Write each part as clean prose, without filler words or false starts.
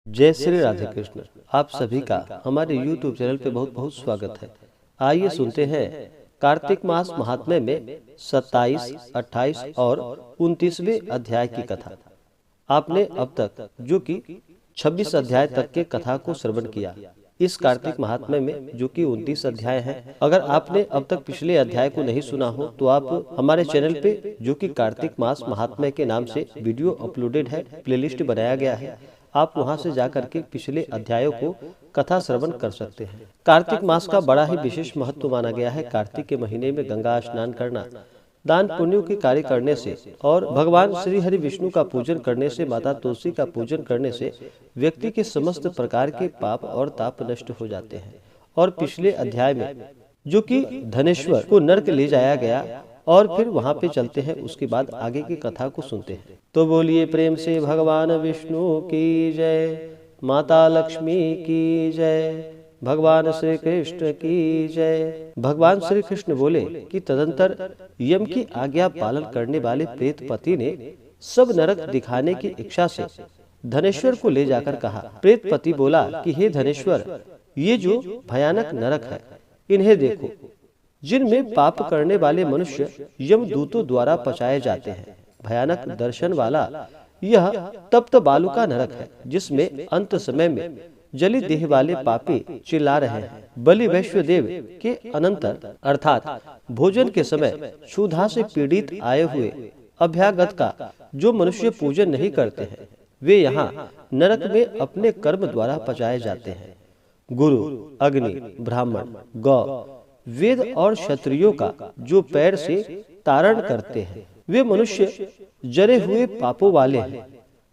जय श्री राधे कृष्ण। आप सभी का हमारे YouTube चैनल पे बहुत बहुत स्वागत है। आइए सुनते हैं कार्तिक मास महात्म्य में 27, 28 और 29वें अध्याय की कथा। आपने अब तक जो कि 26 अध्याय तक के कथा को श्रवण किया। इस कार्तिक महात्म्य में जो कि 29 अध्याय है, अगर आपने अब तक पिछले अध्याय को नहीं सुना हो तो आप हमारे चैनल पे जो कि कार्तिक मास महात्म्य के नाम से वीडियो अपलोडेड है, प्लेलिस्ट बनाया गया है, आप वहां से जाकर के पिछले अध्यायों को कथा श्रवण कर सकते हैं। कार्तिक मास का बड़ा ही विशेष महत्व माना गया है। कार्तिक के महीने में गंगा स्नान करना, दान पुण्यों के कार्य करने से और भगवान श्री हरि विष्णु का पूजन करने से, माता तुलसी का पूजन करने से व्यक्ति के समस्त प्रकार के पाप और ताप नष्ट हो जाते हैं। और पिछले अध्याय में जो कि धनेश्वर को नरक ले जाया गया और फिर वहां पे चलते हैं, उसके बाद आगे की कथा को सुनते हैं। तो बोलिए प्रेम से भगवान विष्णु की जय, माता लक्ष्मी की जय, भगवान श्री कृष्ण की जय। भगवान श्री कृष्ण बोले कि तदंतर यम की आज्ञा पालन करने वाले प्रेतपति ने सब नरक दिखाने की इच्छा से धनेश्वर को ले जाकर कहा। प्रेतपति बोला कि हे धनेश्वर, ये जो भयानक नरक है, इन्हें देखो, जिनमें पाप करने वाले मनुष्य यमदूतों द्वारा पचाए जाते हैं। भयानक दर्शन वाला यह तप्त बालू का नरक है, जिसमें अंत समय में जली देह वाले पापी चिल्ला रहे हैं। बलि वैश्वदेव के अनंतर अर्थात भोजन के समय क्षुधा से पीड़ित आए हुए अभ्यागत का जो मनुष्य पूजन नहीं करते हैं, वे यहाँ नरक में अपने कर्म द्वारा पचाए जाते हैं। गुरु, अग्नि, ब्राह्मण, गौ, वेद और क्षत्रियों का जो पैर से तारण करते हैं, वे मनुष्य जरे हुए पापों वाले हैं।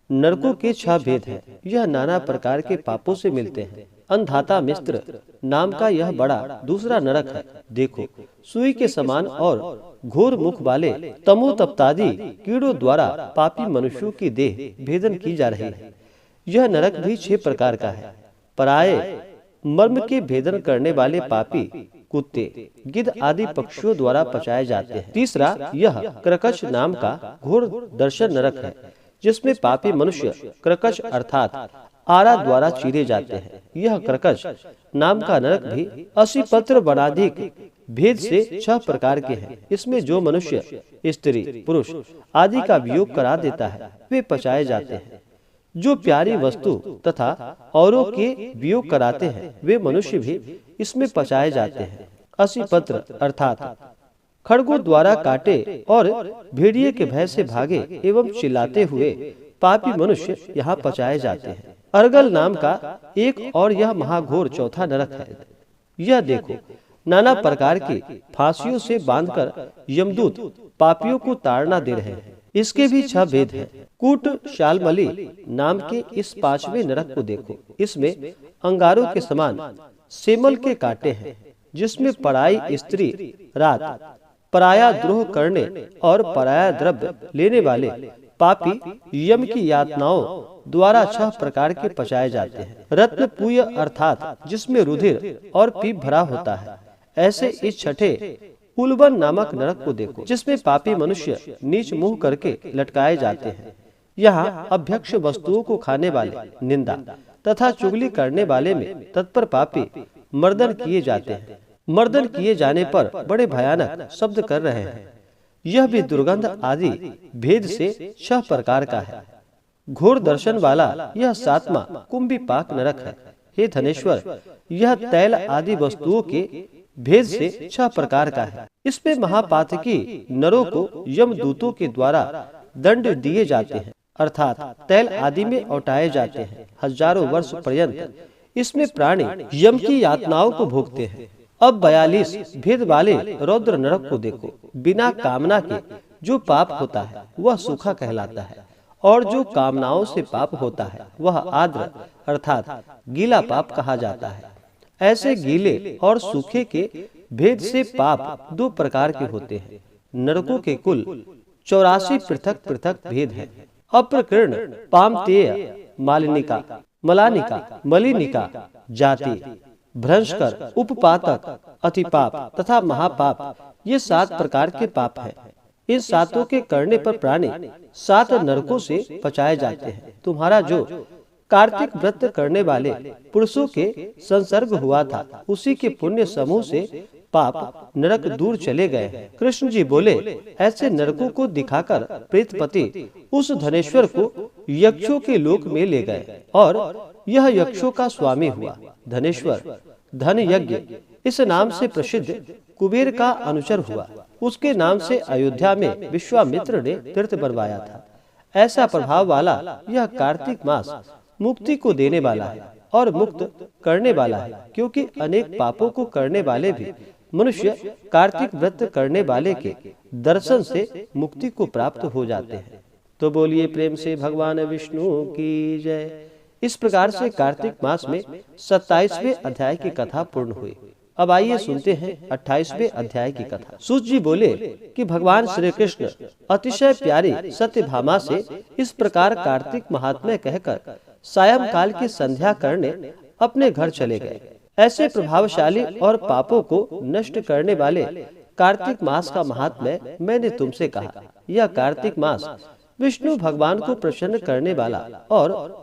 नरकों के 6 भेद हैं। यह नाना प्रकार के पापों से मिलते हैं। अंधाता मिस्र नाम का यह बड़ा दूसरा नरक है। देखो, सुई के समान और घोर मुख वाले तमो तप्तादि कीड़ों द्वारा पापी मनुष्यों की देह भेदन की जा रही है। यह नरक भी 6 प्रकार का है। पराये मर्म के भेदन करने वाले पापी कुत्ते, गिद्ध आदि पक्षियों द्वारा पचाए जाते हैं। तीसरा यह क्रकच नाम का घोर दर्शन नरक है, जिसमें पापी मनुष्य क्रकच अर्थात आरा द्वारा चीरे जाते हैं। यह क्रकच नाम का नरक भी 80 पत्र वनाधिक भेद से 6 प्रकार के हैं। इसमें जो मनुष्य स्त्री, पुरुष आदि का वियोग करा देता है, वे पचाए जाते हैं। जो प्यारी वस्तु तथा औरों के वियोग कराते हैं, वे मनुष्य भी इसमें पचाए जाते हैं। 80 पत्र अर्थात खड़गों द्वारा काटे और भेड़िए के भय से भागे एवं चिल्लाते हुए पापी मनुष्य यहाँ पचाए जाते हैं। अर्गल नाम का एक और यह महाघोर चौथा नरक है। यह देखो, नाना प्रकार की फांसियों से बांधकर यमदूत पापियों को ताड़ना दे रहे हैं। इसके भी 6 भेद हैं। कूट शालमली नाम के इस 5वें नरक को देखो। इसमें अंगारों के समान सेमल के कांटे हैं, जिसमें पराई स्त्री रात पराया द्रोह करने और पराया द्रव्य लेने वाले पापी यम की यातनाओं द्वारा 6 प्रकार के पचाए जाते हैं। रत्न पूय अर्थात जिसमें रुधिर और पीप भरा होता है, ऐसे इस 6ठे उलबन नामक नरक को देखो, जिसमें पापी मनुष्य नीच मुंह करके लटकाए जाते हैं। यहाँ अभ्यक्ष वस्तुओं को खाने वाले, निंदा तथा चुगली करने वाले में तत्पर पापी मर्दन किए जाते हैं। मर्दन किए जाने पर बड़े भयानक शब्द कर रहे हैं। यह भी दुर्गंध आदि भेद से 6 प्रकार का है। घोर दर्शन वाला यह 7वां कुंभी पाक नरक है। हे धनेश्वर, यह तैल आदि वस्तुओं के भेद से 6 प्रकार का है। इसमें महापातकी नरों को यमदूतों के द्वारा दंड दिए जाते हैं, अर्थात तैल आदि में औटाए जाते हैं। हजारों वर्ष पर्यंत इसमें प्राणी यम की यातनाओं को भोगते हैं। अब 42 भेद वाले रौद्र नरक को देखो। बिना कामना के जो पाप होता है, वह सूखा कहलाता है, और जो कामनाओं से पाप होता है, वह आर्द्र अर्थात गीला पाप कहा जाता है। ऐसे गीले और सूखे के भेद से पाप 2 प्रकार के होते हैं। नरकों के कुल 84 पृथक पृथक भेद हैं। अप्रकीर्ण, पामतेय, मालिनिका, मलानिका, मलिनिका, जाति, भ्रंशकर, उपपातक, अतिपाप तथा महापाप, ये 7 प्रकार के पाप हैं। इन 7 के करने पर प्राणी 7 नरकों से पचाए जाते हैं। तुम्हारा जो कार्तिक व्रत करने वाले पुरुषों के संसर्ग हुआ था, उसी के पुण्य समूह से पाप नरक दूर चले गए। कृष्ण जी बोले, ऐसे नरकों को दिखाकर प्रेतपति उस धनेश्वर को यक्षों के लोक में ले गए और यह यक्षों का स्वामी हुआ। धनेश्वर धन यज्ञ इस नाम से प्रसिद्ध कुबेर का अनुचर हुआ। उसके नाम से अयोध्या में विश्वामित्र ने तीर्थ बनवाया था। ऐसा प्रभाव वाला यह कार्तिक मास मुक्ति को देने वाला है और मुक्त करने वाला है, क्योंकि अनेक पापों को करने वाले भी मनुष्य कार्तिक व्रत करने वाले के दर्शन से मुक्ति को प्राप्त हो जाते हैं। तो बोलिए प्रेम से भगवान विष्णु की जय। इस प्रकार से कार्तिक मास में 27वें अध्याय की कथा पूर्ण हुई। अब आइए सुनते हैं 28वें अध्याय की कथा। सूत जी बोले कि भगवान श्री कृष्ण अतिशय प्यारी सत्यभामा से इस प्रकार कार्तिक महात्म्य कहकर सायंकाल की संध्या करने अपने घर चले गए। ऐसे प्रभावशाली और पापों को नष्ट करने वाले कार्तिक मास का महात्म्य मैंने तुमसे कहा। यह कार्तिक मास विष्णु भगवान को प्रसन्न करने वाला और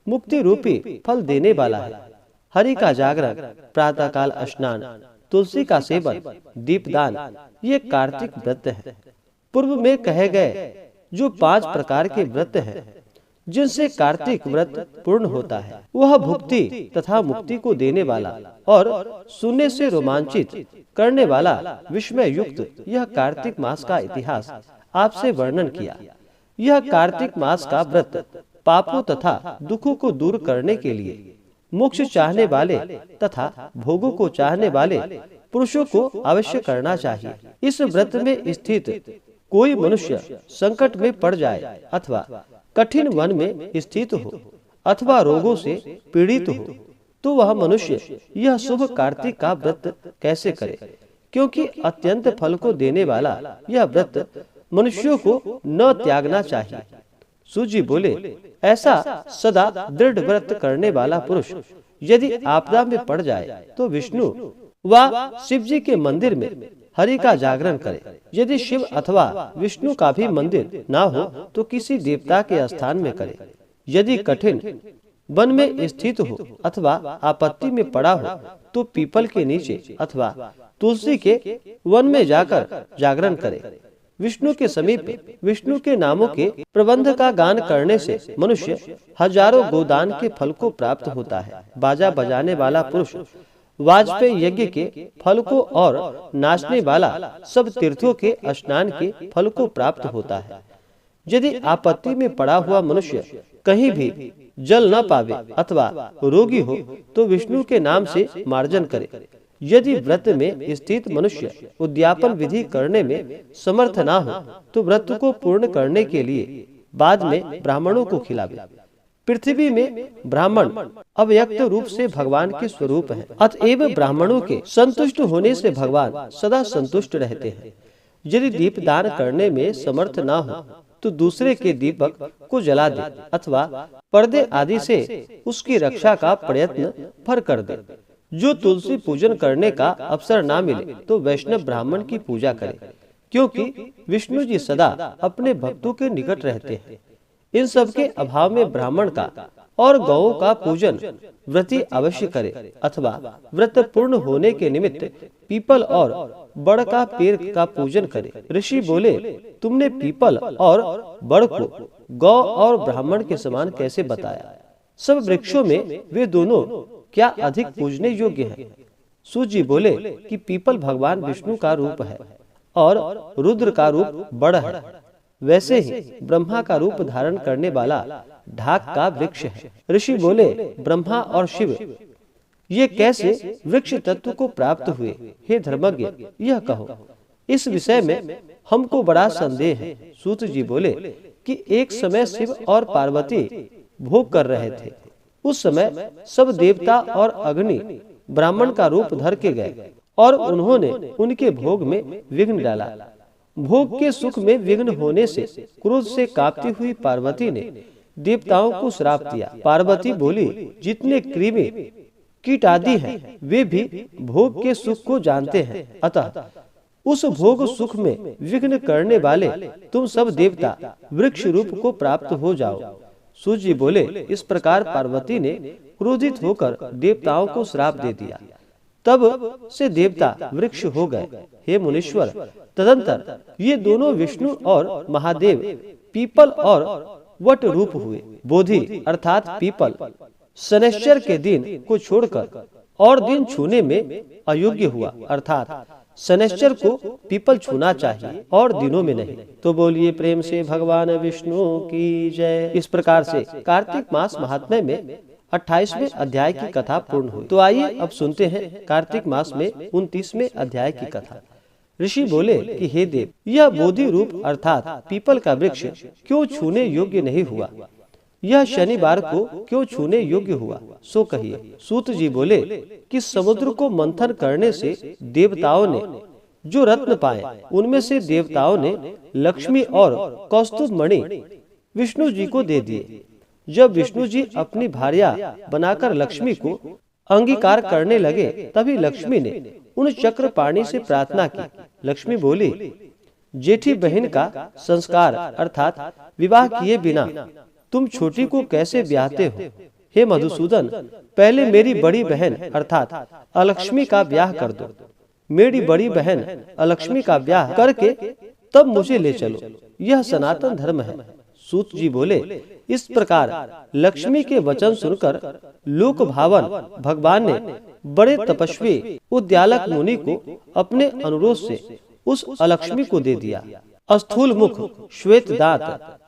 मुक्ति रूपी फल देने वाला है। हरि का जागरण, प्रातः काल स्नान, तुलसी का सेवन, दीपदान, ये कार्तिक व्रत है। पूर्व में कहे गए जो 5 प्रकार के व्रत हैं जिनसे कार्तिक व्रत पूर्ण होता है, वह भुक्ति तथा मुक्ति को देने वाला और सुनने से रोमांचित करने वाला विस्मय युक्त यह कार्तिक मास का इतिहास आपसे वर्णन किया। यह कार्तिक मास का व्रत पापों तथा दुखों को दूर करने के लिए मोक्ष चाहने वाले तथा भोगों को चाहने वाले पुरुषों को अवश्य करना चाहिए। इस व्रत में स्थित कोई मनुष्य संकट में पड़ जाए अथवा कठिन वन में स्थित हो अथवा रोगों से पीड़ित हो, तो वह मनुष्य यह शुभ कार्तिक का व्रत कैसे करे, क्योंकि अत्यंत फल को देने वाला यह व्रत मनुष्यों को न त्यागना चाहिए। सूजी बोले, ऐसा सदा दृढ़ व्रत करने वाला पुरुष यदि आपदा में पड़ जाए तो विष्णु व शिव जी के मंदिर में हरि का जागरण करे। यदि शिव अथवा विष्णु का भी मंदिर ना हो तो किसी देवता के स्थान में करे। यदि कठिन वन में स्थित हो अथवा आपत्ति में पड़ा हो तो पीपल के नीचे अथवा तुलसी के वन में जाकर जागरण करे। विष्णु के समीप विष्णु के नामों के प्रबंध का गान करने से मनुष्य हजारों गोदान के फल को प्राप्त होता है। बाजा बजाने वाला पुरुष वाजपेयी यज्ञ के फल को और नाचने वाला सब तीर्थों के स्नान के फल को प्राप्त होता है। यदि आपत्ति में पड़ा हुआ मनुष्य कहीं भी जल न पावे अथवा रोगी हो तो विष्णु के नाम से मार्जन करे। यदि व्रत में स्थित मनुष्य उद्यापन विधि करने में समर्थ ना हो तो व्रत को पूर्ण करने के लिए बाद में ब्राह्मणों को खिलावे। पृथ्वी में ब्राह्मण अव्यक्त रूप से भगवान के स्वरूप हैं, अतएव ब्राह्मणों के संतुष्ट होने से भगवान सदा संतुष्ट रहते हैं। यदि दीपदान करने में समर्थ ना हो तो दूसरे के दीपक को जला दे अथवा पर्दे आदि से उसकी रक्षा का प्रयत्न भर कर दे। जो तुलसी पूजन करने का अवसर ना मिले तो वैष्णव ब्राह्मण की पूजा करे, क्योंकि विष्णु जी सदा अपने भक्तों के निकट रहते हैं। इन सब के अभाव में ब्राह्मण का और गौओं का पूजन व्रती अवश्य करे अथवा व्रत पूर्ण होने के निमित्त पीपल और बड़ का पेड़ का पूजन करे। ऋषि बोले, तुमने पीपल और बड़ को गौ और ब्राह्मण के समान कैसे बताया? सब वृक्षों में वे दोनों क्या अधिक पूजने योग्य हैं? सूजी बोले कि पीपल भगवान विष्णु का रूप है और रुद्र का रूप बड़ है, वैसे ही ब्रह्मा का रूप धारण करने वाला ढाक का वृक्ष है। ऋषि बोले, ब्रह्मा और शिव ये कैसे वृक्ष तत्व को प्राप्त हुए? हे धर्मज्ञ, यह कहो। इस विषय में हमको बड़ा संदेह है। सूत जी बोले कि एक समय शिव और पार्वती भोग कर रहे थे। उस समय सब देवता और अग्नि ब्राह्मण का रूप धर के गए और उन्होंने उनके भोग में विघ्न डाला। भोग के सुख में विघ्न होने से क्रोध से कांपती हुई पार्वती ने देवताओं को श्राप दिया। पार्वती बोली, जितने कृमि कीट आदि हैं वे भी भोग के सुख को जानते हैं, अतः उस भोग सुख में विघ्न करने वाले तुम सब देवता वृक्ष रूप को प्राप्त हो जाओ। सूत जी बोले, इस प्रकार पार्वती ने क्रोधित होकर देवताओं को श्राप दे दिया। तब से देवता वृक्ष हो गए। हे मुनीश्वर, तदंतर ये दोनों विष्णु और महादेव पीपल और वट रूप हुए। बोधि अर्थात पीपल शनैश्चर के दिन को छोड़कर और दिन छूने में अयोग्य हुआ, अर्थात शनैश्चर को पीपल छूना चाहिए और दिनों में नहीं। तो बोलिए प्रेम से भगवान विष्णु की जय। इस प्रकार से कार्तिक मास महात्म्य में 28वें अध्याय की कथा पूर्ण हुई। तो आइए अब सुनते हैं कार्तिक मास में 29वें अध्याय की कथा। ऋषि बोले कि हे देव, यह बोधि रूप अर्थात पीपल का वृक्ष क्यों छूने योग्य नहीं हुआ? यह शनिवार को क्यों छूने योग्य हुआ, सो कहिए। सूत जी बोले कि समुद्र को मंथन करने से देवताओं ने जो रत्न पाए, उनमें से देवताओं ने लक्ष्मी और कौस्तुभ मणि विष्णु जी को दे दिए। जब विष्णु जी अपनी भार्या बनाकर लक्ष्मी को अंगीकार करने लगे, तभी लक्ष्मी ने उन चक्रपाणी से प्रार्थना की। लक्ष्मी बोली, जेठी बहन का संस्कार अर्थात विवाह किए बिना तुम छोटी को कैसे ब्याहते हो? हे मधुसूदन, पहले मेरी बड़ी बहन अर्थात अलक्ष्मी का ब्याह कर दो। मेरी बड़ी बहन अलक्ष्मी का ब्याह करके तब मुझे ले चलो, यह सनातन धर्म है। सूत जी बोले, इस प्रकार लक्ष्मी के वचन सुनकर लोक भावन भगवान ने बड़े तपस्वी उद्यालक मुनि को अपने अनुरोध से उस अलक्ष्मी को दे दिया। स्थूल मुख, श्वेत दांत,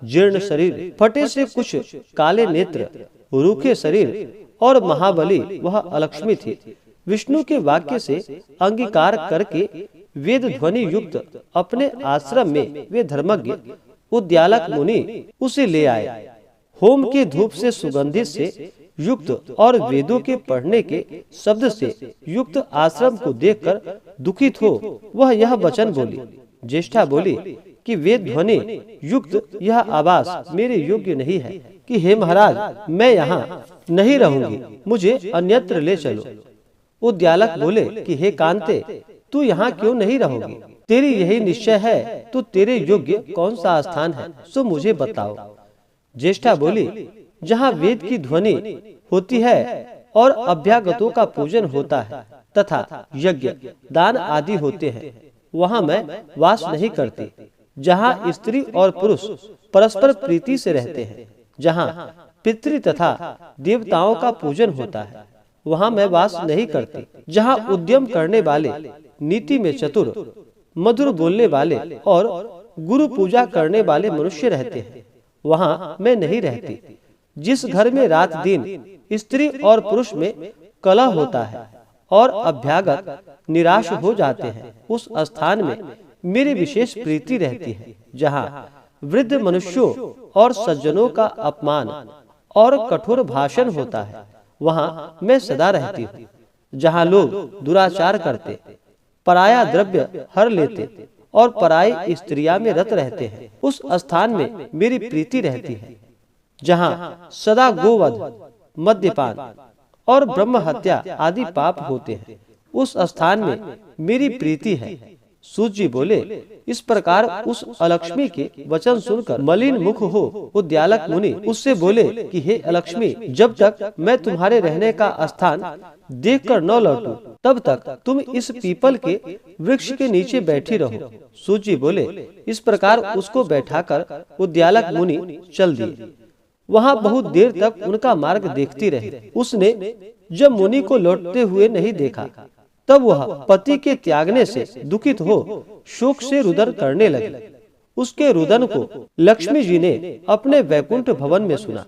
जीर्ण शरीर, फटे से कुछ काले नेत्र, रूखे शरीर और महाबली वह अलक्ष्मी थी। विष्णु के वाक्य से अंगीकार करके वेद ध्वनि युक्त अपने आश्रम में वे धर्मज्ञ उद्यालक मुनि उसे ले आए। होम के धूप से सुगंधित से युक्त और वेदों के पढ़ने के शब्द से युक्त आश्रम को देखकर दुखित हो वह यह वचन बोली। ज्येष्ठा बोली कि वेद ध्वनि युक्त यह आवास मेरे योग्य नहीं है कि हे महाराज, मैं यहाँ नहीं रहूंगी, मुझे अन्यत्र ले चलो। उद्यालक बोले कि हे कांते, तू यहाँ क्यों नहीं रहोगी? तेरी यही निश्चय है तो तेरे योग्य कौन सा स्थान है, सो मुझे बताओ। ज्येष्ठा बोली, जहाँ वेद की ध्वनि होती है और अभ्यागतों का पूजन होता है तथा यज्ञ दान आदि होते हैं, वहाँ मैं वास नहीं करती। जहाँ स्त्री और पुरुष परस्पर प्रीति से रहते हैं, जहाँ पितृ तथा देवताओं का पूजन होता है, वहाँ मैं वास नहीं करती। जहाँ उद्यम करने वाले, नीति में चतुर, मधुर बोलने वाले और गुरु पूजा करने वाले मनुष्य रहते हैं, वहाँ मैं नहीं रहती। जिस घर में रात दिन स्त्री और पुरुष में कलह होता है और अभ्यागत निराश हो जाते हैं, उस स्थान में मेरी विशेष प्रीति रहती है। जहाँ वृद्ध मनुष्यों और सज्जनों का अपमान और कठोर भाषण होता है, वहाँ मैं सदा रहती हूँ। जहाँ लोग दुराचार करते, पराया द्रव्य हर लेते और पराई स्त्रियां में रत रहते हैं, उस स्थान में मेरी प्रीति रहती है। जहाँ सदा गोवध, मद्यपान और ब्रह्म हत्या आदि पाप होते हैं, उस स्थान में मेरी प्रीति है। सूत जी बोले, इस प्रकार उस अलक्ष्मी के वचन सुनकर मलिन मुख हो उद्यालक मुनि उससे बोले कि हे अलक्ष्मी, जब तक मैं तुम्हारे रहने का स्थान देखकर न लौटूं, तब तक तुम इस पीपल के वृक्ष के नीचे बैठी रहो। सूत जी बोले, इस प्रकार उसको बैठाकर उद्यालक मुनि चल दिए। वहाँ बहुत देर तक उनका मार्ग देखती रही। उसने जब मुनि को लौटते हुए नहीं देखा, तब वह पति के त्यागने से दुखित हो शोक से रुदन करने लगे। उसके रुदन को लक्ष्मी जी ने अपने वैकुंठ भवन में सुना।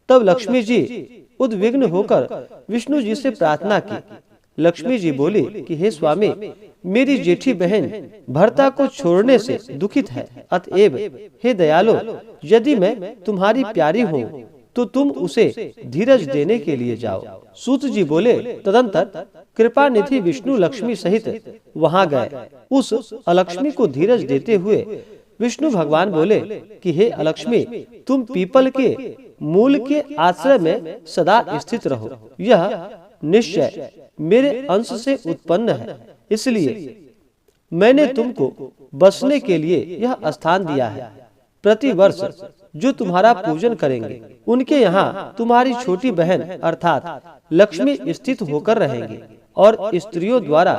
तब लक्ष्मी जी उद्विग्न होकर विष्णु जी से प्रार्थना की। लक्ष्मी जी बोली कि हे स्वामी, मेरी जेठी बहन भर्ता को छोड़ने से दुखित है, अतएव हे दयालो, यदि मैं तुम्हारी प्यारी हूँ तो तुम उसे धीरज देने के लिए जाओ। सूत जी बोले, तदंतर कृपा निधि विष्णु लक्ष्मी सहित वहाँ गए। उस अलक्ष्मी को धीरज देते हुए विष्णु भगवान बोले कि हे अलक्ष्मी, तुम पीपल के मूल के आश्रय में सदा स्थित रहो। यह निश्चय मेरे अंश से उत्पन्न है, इसलिए मैंने तुमको बसने के लिए यह स्थान दिया है। प्रति वर्ष जो तुम्हारा पूजन करेंगे उनके यहाँ तुम्हारी छोटी बहन अर्थात लक्ष्मी स्थित होकर रहेंगी और स्त्रियों द्वारा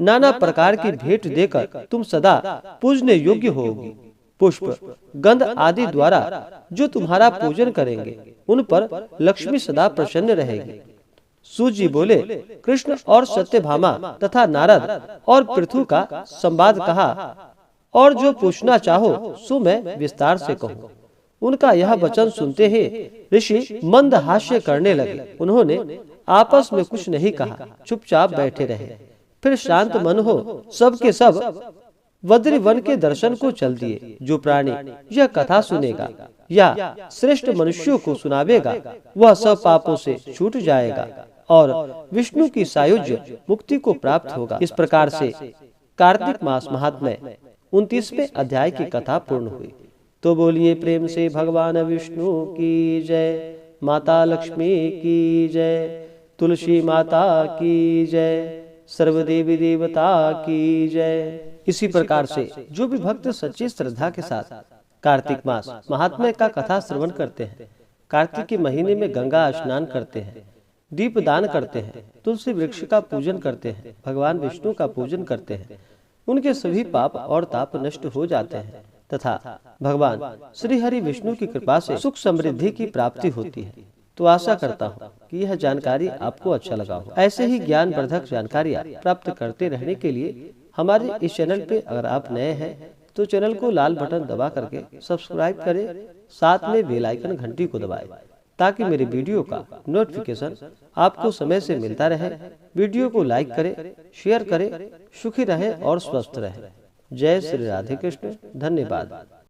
नाना प्रकार की भेंट देकर तुम सदा पूजने योग्य होगी। पुष्प, गंध आदि द्वारा जो तुम्हारा पूजन करेंगे उन पर लक्ष्मी सदा प्रसन्न रहेगी। सूत जी बोले, कृष्ण और सत्यभामा तथा नारद और पृथु का संवाद कहा और जो पूछना चाहो सो मैं विस्तार से कहूँ। उनका यह वचन सुनते ही ऋषि मंद हास्य करने लगे। उन्होंने आपस में कुछ नहीं कहा, चुपचाप बैठे रहे। फिर शांत मन हो सबके सब वज्र वन के दर्शन को चल दिए। जो प्राणी यह कथा सुनेगा या श्रेष्ठ मनुष्यों को सुनावेगा वह सब पापों से छूट जाएगा और विष्णु की सायुज्य मुक्ति को प्राप्त होगा। इस प्रकार से कार्तिक मास महात्म्य 29वें अध्याय की कथा पूर्ण हुई। तो बोलिए प्रेम से भगवान विष्णु की जय, माता लक्ष्मी की जय, तुलसी माता की जय, सर्वदेवी देवता की जय। इसी प्रकार से जो भी भक्त सच्ची श्रद्धा के साथ कार्तिक मास महात्म्य का कथा श्रवण करते हैं, कार्तिक के महीने में गंगा स्नान करते हैं, दीप दान करते हैं, तुलसी वृक्ष का पूजन करते हैं, भगवान विष्णु का पूजन करते हैं, उनके सभी पाप और ताप नष्ट हो जाते हैं तथा भगवान श्री हरि विष्णु की कृपा से सुख समृद्धि की प्राप्ति होती है। तो आशा करता हूँ कि यह जानकारी आपको अच्छा लगा हो। ऐसे ही ज्ञान वर्धक जानकारियाँ प्राप्त करते रहने के लिए हमारे इस चैनल पे अगर आप नए हैं तो चैनल को लाल बटन दबा करके सब्सक्राइब करें, साथ में बेल आइकन घंटी को दबाएं ताकि मेरे वीडियो का नोटिफिकेशन आपको समय से मिलता रहे। वीडियो को लाइक करें, शेयर करें, सुखी रहें और स्वस्थ रहें। जय श्री राधे कृष्ण। धन्यवाद।